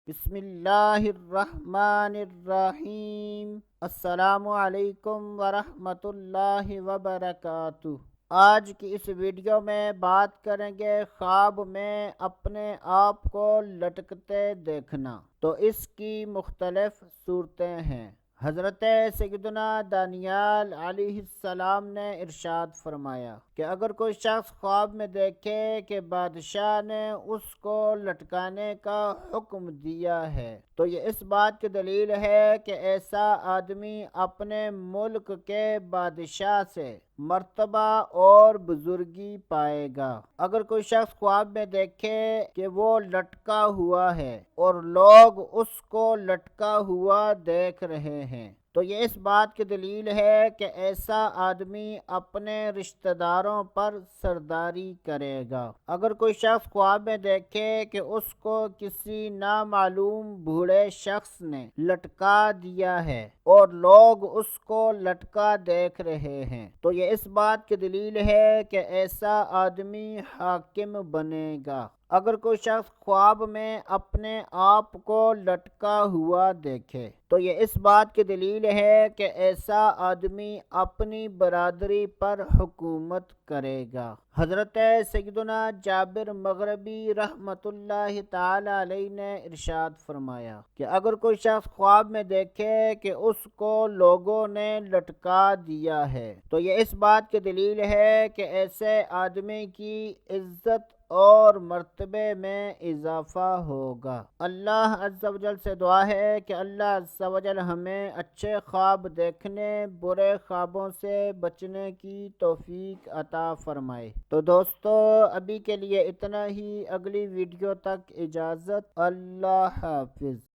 بسم اللہ الرحمن الرحیم۔ السلام علیکم ورحمۃ اللہ وبرکاتہ۔ آج کی اس ویڈیو میں بات کریں گے خواب میں اپنے آپ کو لٹکتے دیکھنا۔ تو اس کی مختلف صورتیں ہیں۔ حضرت سیدنا دانیال علیہ السلام نے ارشاد فرمایا کہ اگر کوئی شخص خواب میں دیکھے کہ بادشاہ نے اس کو لٹکانے کا حکم دیا ہے تو یہ اس بات کی دلیل ہے کہ ایسا آدمی اپنے ملک کے بادشاہ سے مرتبہ اور بزرگی پائے گا۔ اگر کوئی شخص خواب میں دیکھے کہ وہ لٹکا ہوا ہے اور لوگ اس کو لٹکا ہوا دیکھ رہے ہیں تو یہ اس بات کی دلیل ہے کہ ایسا آدمی اپنے رشتہ داروں پر سرداری کرے گا۔ اگر کوئی شخص خواب میں دیکھے کہ اس کو کسی نامعلوم بوڑھے شخص نے لٹکا دیا ہے اور لوگ اس کو لٹکا دیکھ رہے ہیں تو یہ اس بات کی دلیل ہے کہ ایسا آدمی حاکم بنے گا۔ اگر کوئی شخص خواب میں اپنے آپ کو لٹکا ہوا دیکھے تو یہ اس بات کی دلیل ہے کہ ایسا آدمی اپنی برادری پر حکومت کرے گا۔ حضرت سیدنا جابر مغربی رحمۃ اللہ تعالی علیہ نے ارشاد فرمایا کہ اگر کوئی شخص خواب میں دیکھے کہ اس کو لوگوں نے لٹکا دیا ہے تو یہ اس بات کی دلیل ہے کہ ایسے آدمی کی عزت اور مرتبے میں اضافہ ہوگا۔ اللہ عز و جل سے دعا ہے کہ اللہ عز و جل ہمیں اچھے خواب دیکھنے، برے خوابوں سے بچنے کی توفیق عطا فرمائے۔ تو دوستو ابھی کے لیے اتنا ہی، اگلی ویڈیو تک اجازت، اللہ حافظ۔